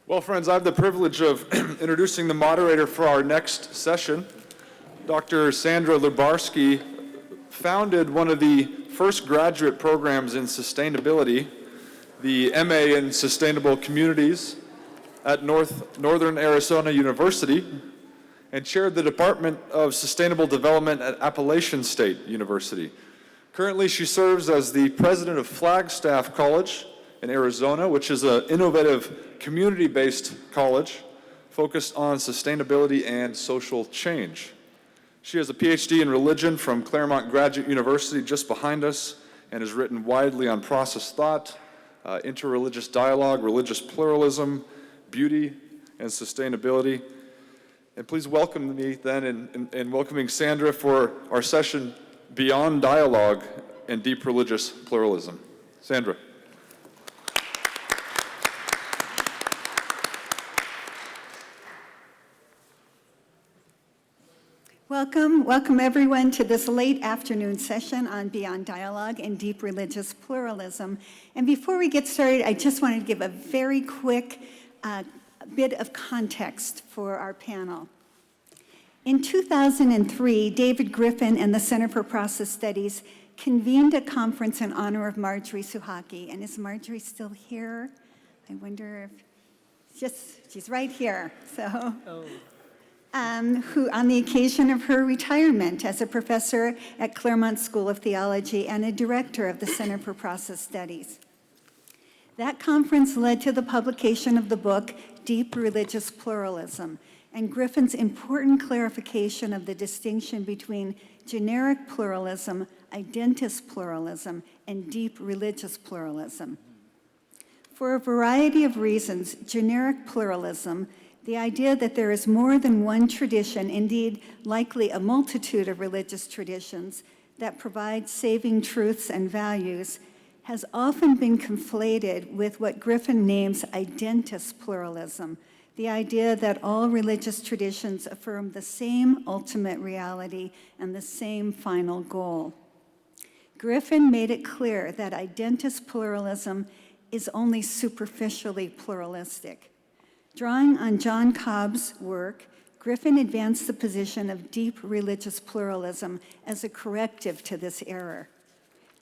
Well, friends, I have the privilege of introducing the moderator for our next session. Dr. Sandra Lubarsky founded one of the first graduate programs in sustainability, the MA in Sustainable Communities at Northern Arizona University, and chaired the Department of Sustainable Development at Appalachian State University. Currently, she serves as the president of Flagstaff College in Arizona, which is an innovative community-based college focused on sustainability and social change. She has a PhD in religion from Claremont Graduate University just behind us and has written widely on process thought, interreligious dialogue, religious pluralism, beauty, and sustainability. And please welcome me then in welcoming Sandra for our session, Beyond Dialogue and Deep Religious Pluralism. Sandra. Welcome everyone to this late afternoon session on Beyond Dialogue and Deep Religious Pluralism. And before we get started, I just wanted to give a very quick bit of context for our panel. In 2003, David Griffin and the Center for Process Studies convened a conference in honor of Marjorie Suhaki. And is Marjorie still here? I wonder if, she's right here, so. Oh. Who, on the occasion of her retirement as a professor at Claremont School of Theology and a director of the Center for Process Studies. That conference led to the publication of the book, Deep Religious Pluralism, and Griffin's important clarification of the distinction between generic pluralism, identist pluralism, and deep religious pluralism. For a variety of reasons, generic pluralism, the idea that there is more than one tradition, indeed likely a multitude of religious traditions, that provide saving truths and values, has often been conflated with what Griffin names identist pluralism, the idea that all religious traditions affirm the same ultimate reality and the same final goal. Griffin made it clear that identist pluralism is only superficially pluralistic. Drawing on John Cobb's work, Griffin advanced the position of deep religious pluralism as a corrective to this error.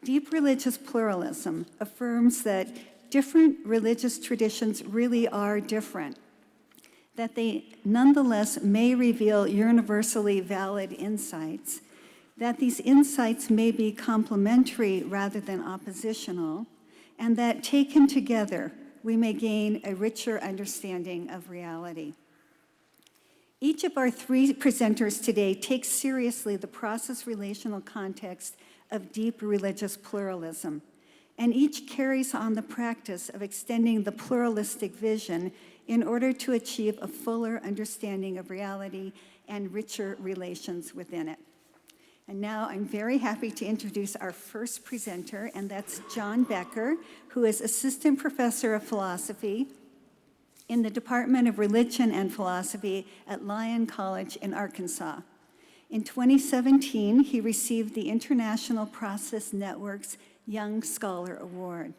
Deep religious pluralism affirms that different religious traditions really are different, that they nonetheless may reveal universally valid insights, that these insights may be complementary rather than oppositional, and that taken together, we may gain a richer understanding of reality. Each of our three presenters today takes seriously the process-relational context of deep religious pluralism, and each carries on the practice of extending the pluralistic vision in order to achieve a fuller understanding of reality and richer relations within it. And now I'm very happy to introduce our first presenter, and that's John Becker, who is Assistant Professor of Philosophy in the Department of Religion and Philosophy at Lyon College in Arkansas. In 2017, he received the International Process Network's Young Scholar Award.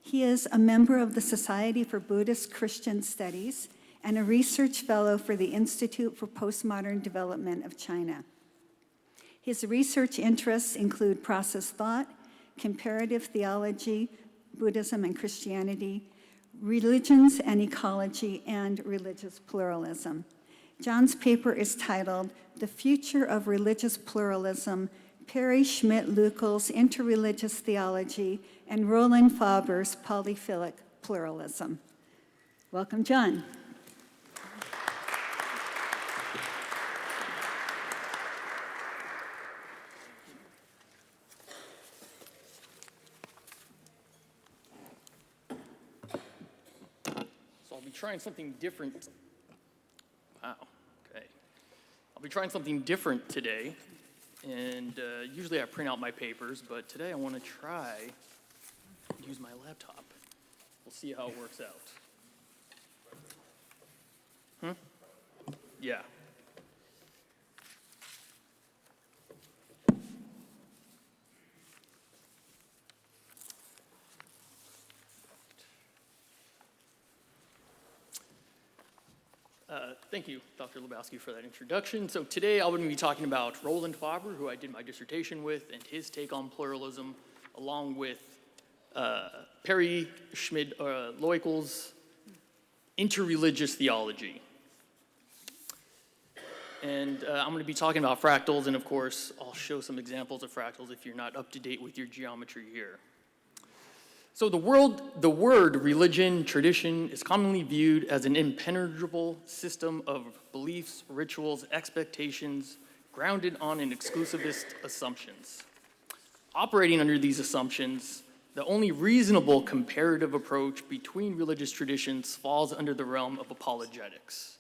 He is a member of the Society for Buddhist-Christian Studies and a research fellow for the Institute for Postmodern Development of China. His research interests include process thought, comparative theology, Buddhism and Christianity, religions and ecology, and religious pluralism. John's paper is titled, The Future of Religious Pluralism, Perry Schmidt-Leukel's Interreligious Theology, and Roland Faber's Polyphilic Pluralism. Welcome, John. Trying something different. Wow, okay. I'll be trying something different today, and usually I print out my papers, but today I want to try and use my laptop. We'll see how it works out. Yeah. Thank you, Dr. Lebowski, for that introduction. So today I'm going to be talking about Roland Faber, who I did my dissertation with, and his take on pluralism, along with Perry Schmidt-Leukel's Interreligious Theology. And I'm going to be talking about fractals, and of course, I'll show some examples of fractals if you're not up to date with your geometry here. So the word religion, tradition, is commonly viewed as an impenetrable system of beliefs, rituals, expectations, grounded on an exclusivist assumptions. Operating under these assumptions, the only reasonable comparative approach between religious traditions falls under the realm of apologetics,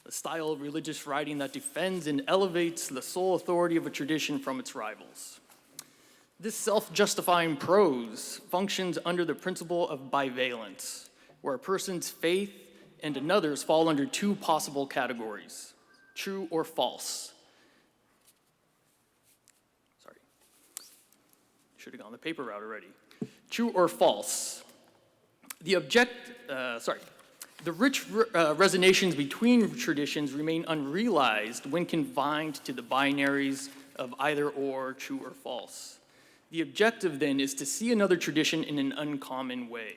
a style of religious writing that defends and elevates the sole authority of a tradition from its rivals. This self-justifying prose functions under the principle of bivalence, where a person's faith and another's fall under two possible categories, true or false. Sorry, should have gone the paper route already. True or false. The rich resonations between traditions remain unrealized when confined to the binaries of either or, true or false. The objective, then, is to see another tradition in an uncommon way,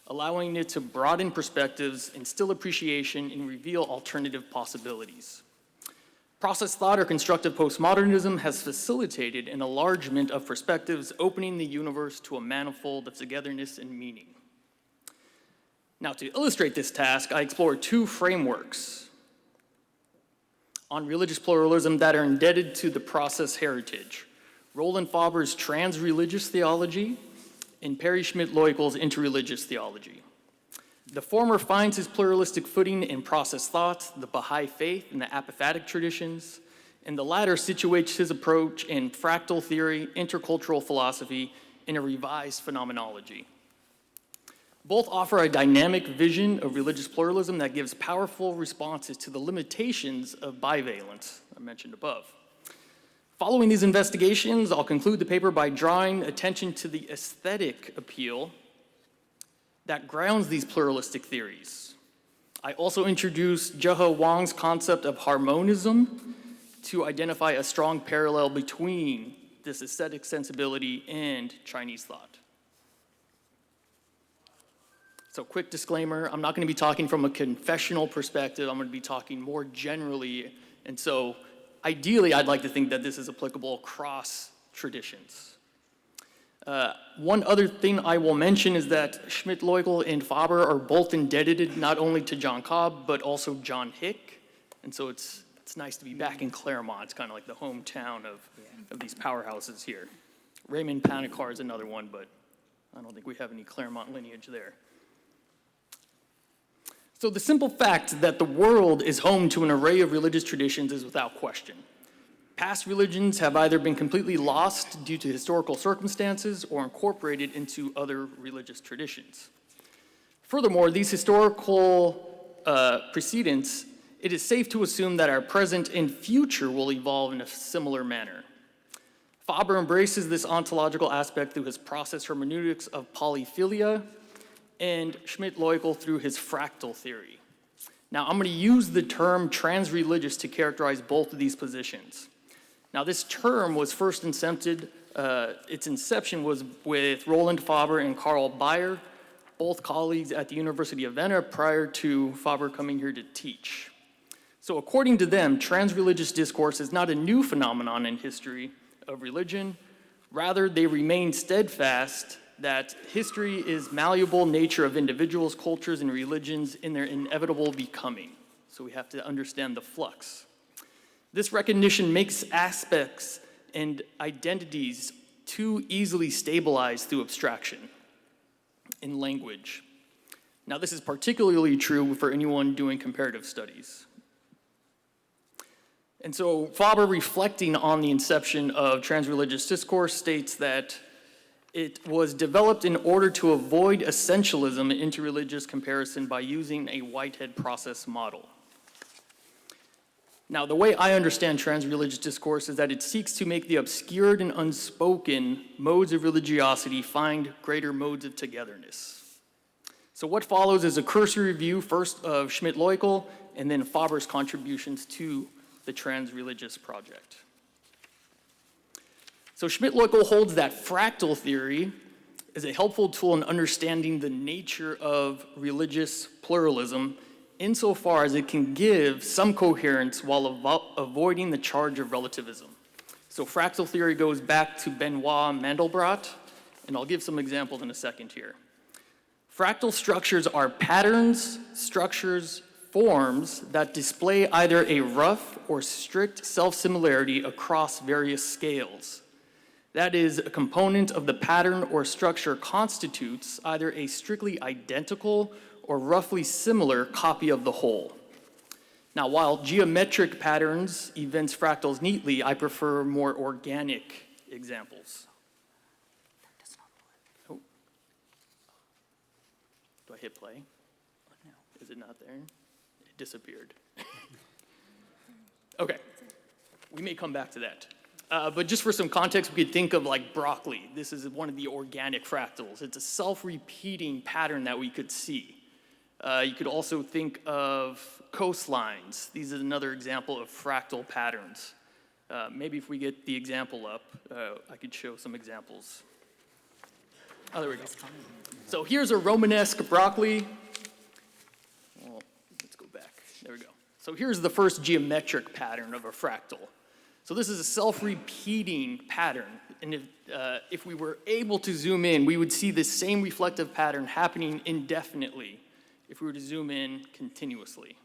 allowing it to broaden perspectives, instill appreciation, and reveal alternative possibilities. Process thought or constructive postmodernism has facilitated an enlargement of perspectives, opening the universe to a manifold of togetherness and meaning. Now, to illustrate this task, I explore two frameworks on religious pluralism that are indebted to the process heritage: Roland Faber's Trans-Religious Theology and Perry Schmidt-Leukel's Interreligious Theology. The former finds his pluralistic footing in process thought, the Baha'i faith, and the apophatic traditions, and the latter situates his approach in fractal theory, intercultural philosophy, and a revised phenomenology. Both offer a dynamic vision of religious pluralism that gives powerful responses to the limitations of bivalence I mentioned above. Following these investigations, I'll conclude the paper by drawing attention to the aesthetic appeal that grounds these pluralistic theories. I also introduced Zhehe Wang's concept of harmonism to identify a strong parallel between this aesthetic sensibility and Chinese thought. So, quick disclaimer, I'm not going to be talking from a confessional perspective. I'm going to be talking more generally, and so ideally, I'd like to think that this is applicable across traditions. One other thing I will mention is that Schmidt-Leukel and Faber are both indebted not only to John Cobb, but also John Hick. And so it's nice to be back in Claremont. It's kind of like the hometown of these powerhouses here. Raymond Panikkar is another one, but I don't think we have any Claremont lineage there. So the simple fact that the world is home to an array of religious traditions is without question. Past religions have either been completely lost due to historical circumstances or incorporated into other religious traditions. Furthermore, these historical precedents, it is safe to assume that our present and future will evolve in a similar manner. Faber embraces this ontological aspect through his process hermeneutics of polyphilia, and Schmidt-Leukel through his fractal theory. Now, I'm going to use the term trans-religious to characterize both of these positions. Now, this term was first incepted, its inception was with Roland Faber and Karl Bayer, both colleagues at the University of Vienna prior to Faber coming here to teach. So according to them, trans-religious discourse is not a new phenomenon in history of religion. Rather, they remain steadfast that history is malleable nature of individuals, cultures, and religions in their inevitable becoming. So we have to understand the flux. This recognition makes aspects and identities too easily stabilized through abstraction in language. Now, this is particularly true for anyone doing comparative studies. And so Faber, reflecting on the inception of trans-religious discourse, states that it was developed in order to avoid essentialism in interreligious comparison by using a Whitehead process model. Now, the way I understand trans-religious discourse is that it seeks to make the obscured and unspoken modes of religiosity find greater modes of togetherness. So what follows is a cursory review first of Schmidt-Leukel and then Faber's contributions to the trans-religious project. So Schmidt-Leukel holds that fractal theory is a helpful tool in understanding the nature of religious pluralism insofar as it can give some coherence while avoiding the charge of relativism. So fractal theory goes back to Benoit Mandelbrot, and I'll give some examples in a second here. Fractal structures are patterns, structures, forms that display either a rough or strict self-similarity across various scales. That is, a component of the pattern or structure constitutes either a strictly identical or roughly similar copy of the whole. Now, while geometric patterns evince fractals neatly, I prefer more organic examples. Oh. Do I hit play? No. Is it not there? It disappeared. Okay, we may come back to that. But just for some context, we could think of like broccoli. This is one of the organic fractals. It's a self-repeating pattern that we could see. You could also think of coastlines. These is another example of fractal patterns. Maybe if we get the example up, I could show some examples. Oh, there we go. So here's a Romanesque broccoli. Well, let's go back. There we go. So here's the first geometric pattern of a fractal. So this is a self-repeating pattern. And if we were able to zoom in, we would see this same reflective pattern happening indefinitely if we were to zoom in continuously.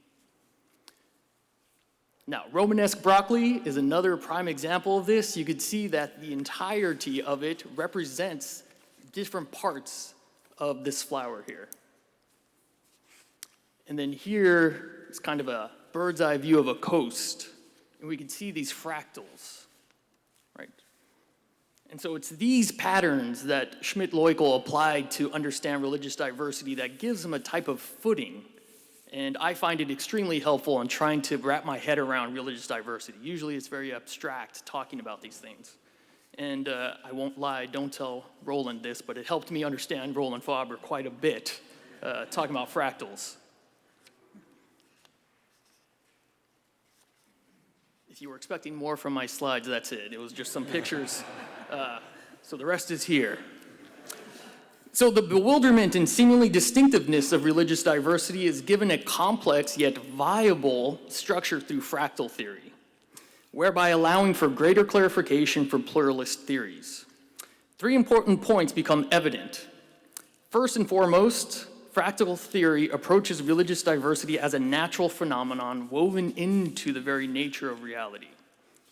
Now, Romanesque broccoli is another prime example of this. You could see that the entirety of it represents different parts of this flower here. And then here is kind of a bird's eye view of a coast. And we can see these fractals, right? And so it's these patterns that Schmidt-Leukel applied to understand religious diversity that gives them a type of footing. And I find it extremely helpful in trying to wrap my head around religious diversity. Usually it's very abstract talking about these things. And I won't lie, don't tell Roland this, but it helped me understand Roland Faber quite a bit, talking about fractals. If you were expecting more from my slides, that's it. It was just some pictures. So the rest is here. So the bewilderment and seemingly distinctiveness of religious diversity is given a complex yet viable structure through fractal theory, whereby allowing for greater clarification for pluralist theories. Three important points become evident. First and foremost, fractal theory approaches religious diversity as a natural phenomenon woven into the very nature of reality,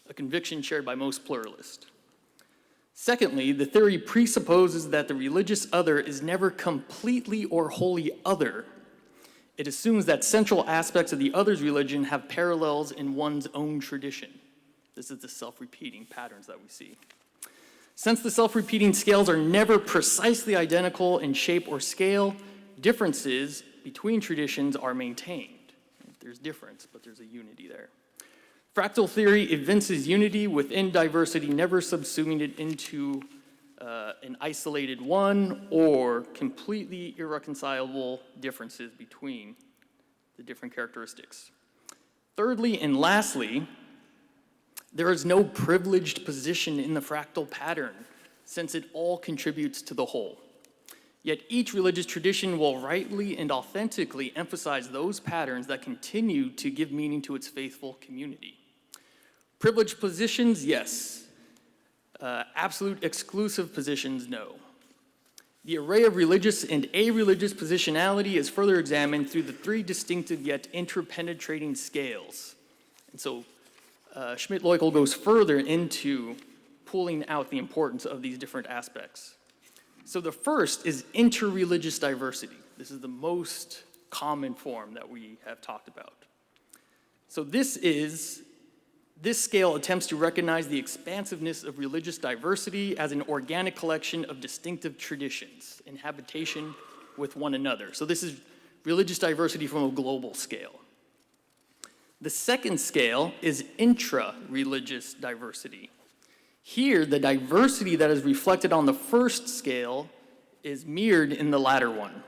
a conviction shared by most pluralists. Secondly, the theory presupposes that the religious other is never completely or wholly other. It assumes that central aspects of the other's religion have parallels in one's own tradition. This is the self-repeating patterns that we see. Since the self-repeating scales are never precisely identical in shape or scale, differences between traditions are maintained. There's difference, but there's a unity there. Fractal theory evinces unity within diversity, never subsuming it into an isolated one or completely irreconcilable differences between the different characteristics. Thirdly and lastly, there is no privileged position in the fractal pattern, since it all contributes to the whole. Yet each religious tradition will rightly and authentically emphasize those patterns that continue to give meaning to its faithful community. Privileged positions, yes. Absolute exclusive positions, no. The array of religious and a-religious positionality is further examined through the three distinctive yet interpenetrating scales. And so Schmidt-Leukel goes further into pulling out the importance of these different aspects. So the first is interreligious diversity. This is the most common form that we have talked about. So this scale attempts to recognize the expansiveness of religious diversity as an organic collection of distinctive traditions in habitation with one another. So this is religious diversity from a global scale. The second scale is intra-religious diversity. Here, the diversity that is reflected on the first scale is mirrored in the latter one.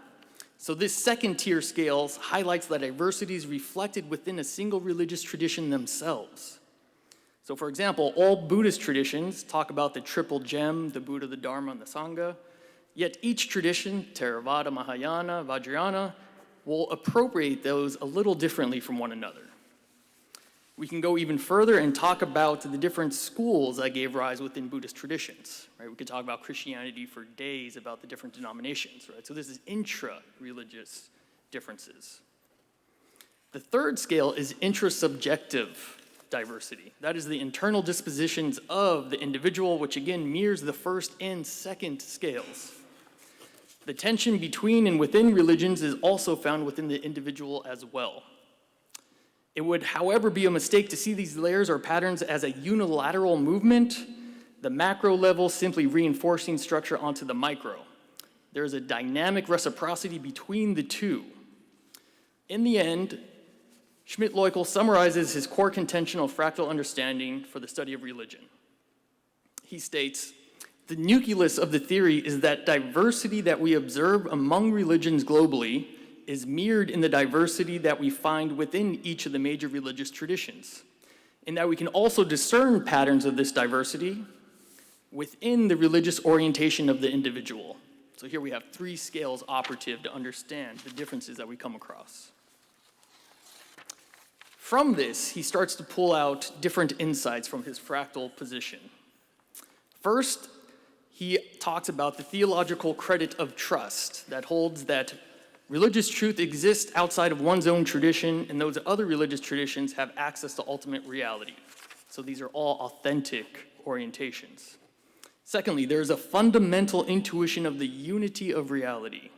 So this second tier scale highlights that diversity is reflected within a single religious tradition themselves. So for example, all Buddhist traditions talk about the triple gem, the Buddha, the Dharma, and the Sangha, yet each tradition, Theravada, Mahayana, Vajrayana, will appropriate those a little differently from one another. We can go even further and talk about the different schools that gave rise within Buddhist traditions, right? We could talk about Christianity for days, about the different denominations, right? So this is intra-religious differences. The third scale is intrasubjective diversity. That is the internal dispositions of the individual, which again mirrors the first and second scales. The tension between and within religions is also found within the individual as well. It would, however, be a mistake to see these layers or patterns as a unilateral movement, the macro level simply reinforcing structure onto the micro. There is a dynamic reciprocity between the two. In the end, Schmidt-Leukel summarizes his core contention of fractal understanding for the study of religion. He states, "The nucleus of the theory is that diversity that we observe among religions globally is mirrored in the diversity that we find within each of the major religious traditions, and that we can also discern patterns of this diversity within the religious orientation of the individual." So here we have three scales operative to understand the differences that we come across. From this, he starts to pull out different insights from his fractal position. First, he talks about the theological credit of trust that holds that religious truth exists outside of one's own tradition, and those other religious traditions have access to ultimate reality. So these are all authentic orientations. Secondly, there is a fundamental intuition of the unity of reality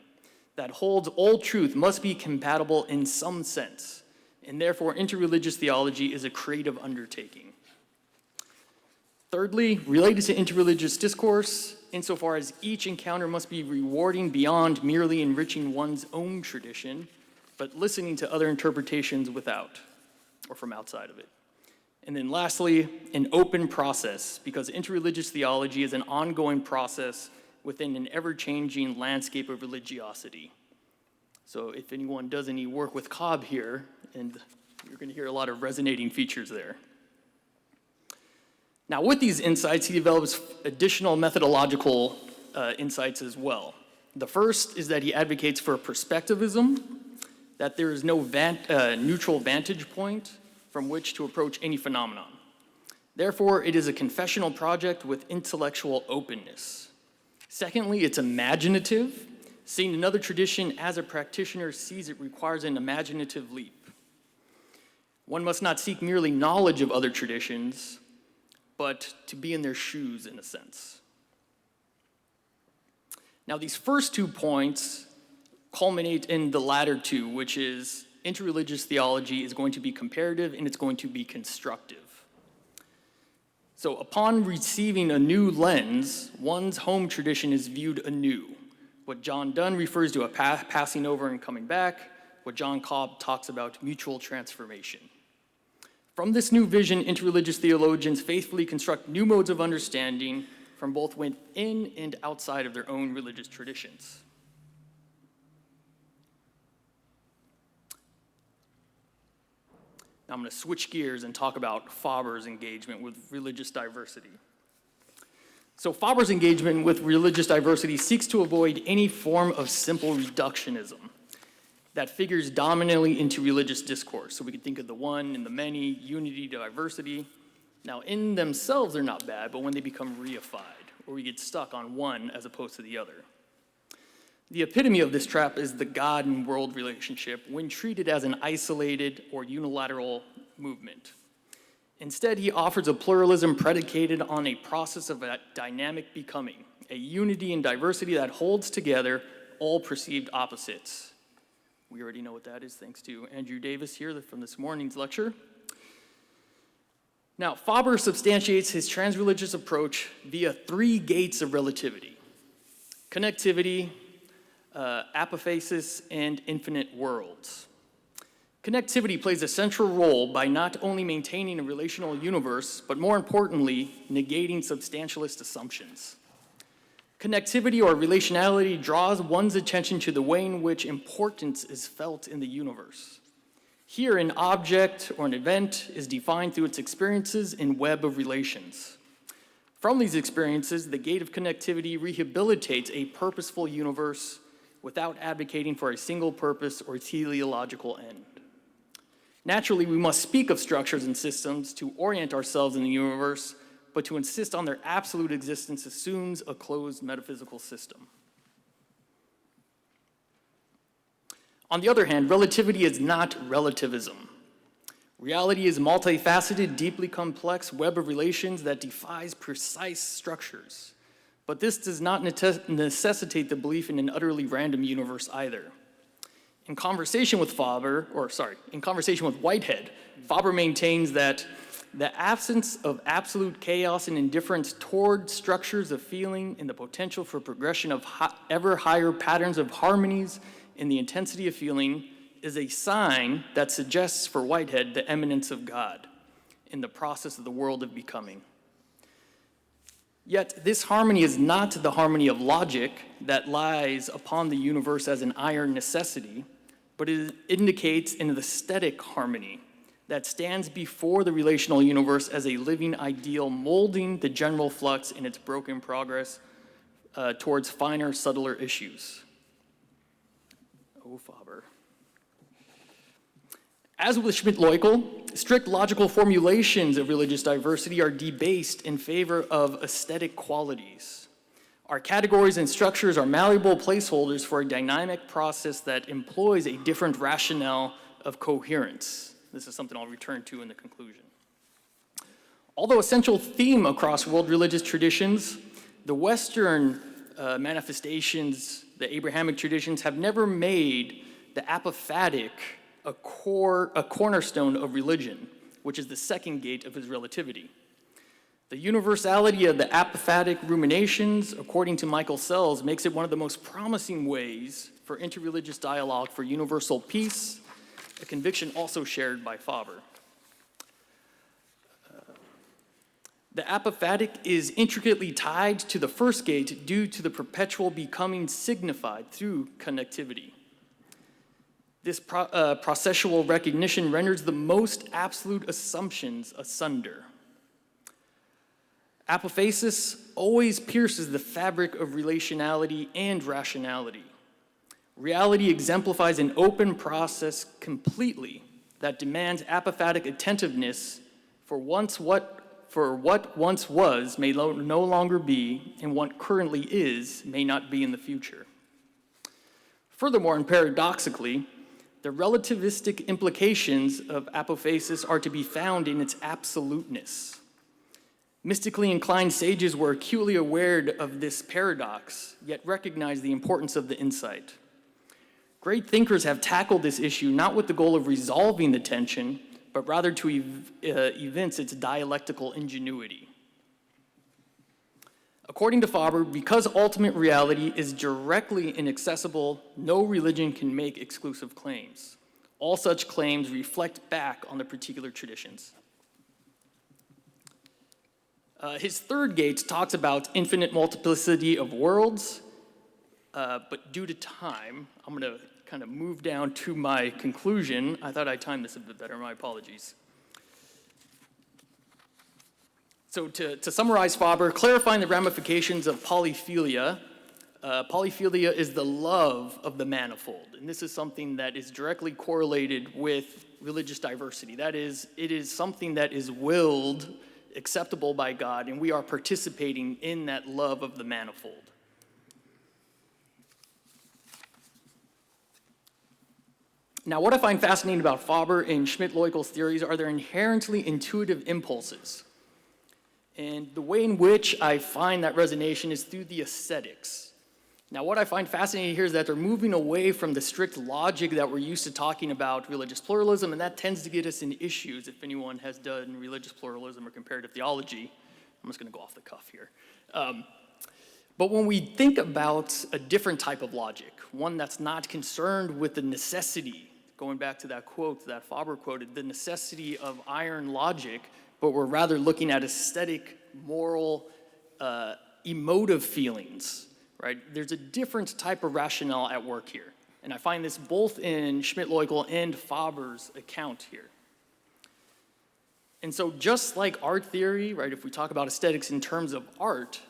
that holds all truth must be compatible in some sense, and therefore interreligious theology is a creative undertaking. Thirdly, related to interreligious discourse, insofar as each encounter must be rewarding beyond merely enriching one's own tradition, but listening to other interpretations without or from outside of it. And then lastly, an open process, because interreligious theology is an ongoing process within an ever-changing landscape of religiosity. So if anyone does any work with Cobb here, and you're going to hear a lot of resonating features there. Now, with these insights, he develops additional methodological insights as well. The first is that he advocates for perspectivism, that there is no neutral vantage point from which to approach any phenomenon. Therefore, it is a confessional project with intellectual openness. Secondly, it's imaginative. Seeing another tradition as a practitioner sees it requires an imaginative leap. One must not seek merely knowledge of other traditions, but to be in their shoes, in a sense. Now, these first 2 points culminate in the latter two, which is interreligious theology is going to be comparative and it's going to be constructive. So upon receiving a new lens, one's home tradition is viewed anew. What John Donne refers to a passing over and coming back, what John Cobb talks about mutual transformation. From this new vision, interreligious theologians faithfully construct new modes of understanding from both within and outside of their own religious traditions. Now I'm going to switch gears and talk about Faber's engagement with religious diversity. So Faber's engagement with religious diversity seeks to avoid any form of simple reductionism that figures dominantly into religious discourse. So we can think of the one and the many, unity, diversity. Now in themselves they're not bad, but when they become reified, or we get stuck on one as opposed to the other. The epitome of this trap is the God and world relationship when treated as an isolated or unilateral movement. Instead, he offers a pluralism predicated on a process of a dynamic becoming, a unity and diversity that holds together all perceived opposites. We already know what that is, thanks to Andrew Davis here from this morning's lecture. Now, Faber substantiates his transreligious approach via 3 gates of relativity: connectivity, apophasis, and infinite worlds. Connectivity plays a central role by not only maintaining a relational universe, but more importantly, negating substantialist assumptions. Connectivity or relationality draws one's attention to the way in which importance is felt in the universe. Here, an object or an event is defined through its experiences in web of relations. From these experiences, the gate of connectivity rehabilitates a purposeful universe without advocating for a single purpose or teleological end. Naturally, we must speak of structures and systems to orient ourselves in the universe, but to insist on their absolute existence assumes a closed metaphysical system. On the other hand, relativity is not relativism. Reality is a multifaceted, deeply complex web of relations that defies precise structures. But this does not necessitate the belief in an utterly random universe either. In conversation with Whitehead, Faber maintains that the absence of absolute chaos and indifference toward structures of feeling and the potential for progression of ever higher patterns of harmonies in the intensity of feeling is a sign that suggests for Whitehead the immanence of God in the process of the world of becoming. Yet this harmony is not the harmony of logic that lies upon the universe as an iron necessity, but it indicates an aesthetic harmony that stands before the relational universe as a living ideal, molding the general flux in its broken progress towards finer, subtler issues. Oh, Faber. As with Schmidt-Leukel, strict logical formulations of religious diversity are debased in favor of aesthetic qualities. Our categories and structures are malleable placeholders for a dynamic process that employs a different rationale of coherence. This is something I'll return to in the conclusion. Although a central theme across world religious traditions, the Western manifestations, the Abrahamic traditions, have never made the apophatic a cornerstone of religion, which is the second gate of his relativity. The universality of the apophatic ruminations, according to Michael Sells, makes it one of the most promising ways for interreligious dialogue for universal peace, a conviction also shared by Faber. The apophatic is intricately tied to the first gate due to the perpetual becoming signified through connectivity. This processual recognition renders the most absolute assumptions asunder. Apophasis always pierces the fabric of relationality and rationality. Reality exemplifies an open process completely that demands apophatic attentiveness for what once was may no longer be, and what currently is may not be in the future. Furthermore, and paradoxically, the relativistic implications of apophasis are to be found in its absoluteness. Mystically inclined sages were acutely aware of this paradox, yet recognized the importance of the insight. Great thinkers have tackled this issue not with the goal of resolving the tension, but rather to evince its dialectical ingenuity. According to Faber, because ultimate reality is directly inaccessible, no religion can make exclusive claims. All such claims reflect back on the particular traditions. His third gate talks about infinite multiplicity of worlds, but due to time, I'm going to kind of move down to my conclusion. I thought I timed this a bit better, my apologies. So to summarize Faber, clarifying the ramifications of polyphilia, polyphilia is the love of the manifold, and this is something that is directly correlated with religious diversity. That is, it is something that is willed, acceptable by God, and we are participating in that love of the manifold. Now, what I find fascinating about Faber and Schmidt-Leukel's theories are their inherently intuitive impulses. And the way in which I find that resonation is through the aesthetics. Now, what I find fascinating here is that they're moving away from the strict logic that we're used to talking about religious pluralism, and that tends to get us in issues if anyone has done religious pluralism or comparative theology. I'm just going to go off the cuff here. But when we think about a different type of logic, one that's not concerned with the necessity, going back to that quote that Faber quoted, the necessity of iron logic, but we're rather looking at aesthetic, moral, emotive feelings, right? There's a different type of rationale at work here. And I find this both in Schmidt-Leukel and Faber's account here. And so just like art theory, right, if we talk about aesthetics in terms of art,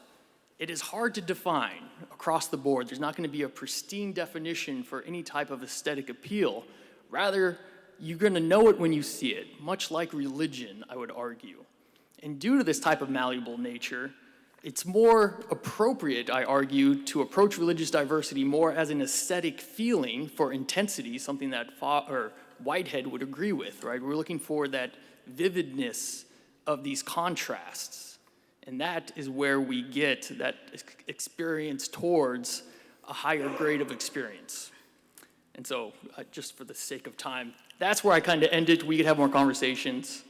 it is hard to define across the board. There's not going to be a pristine definition for any type of aesthetic appeal. Rather, you're going to know it when you see it, much like religion, I would argue. And due to this type of malleable nature, it's more appropriate, I argue, to approach religious diversity more as an aesthetic feeling for intensity, something that Whitehead would agree with, right? We're looking for that vividness of these contrasts. And that is where we get that experience towards a higher grade of experience. And so, just for the sake of time, that's where I kind of end it. We could have more conversations.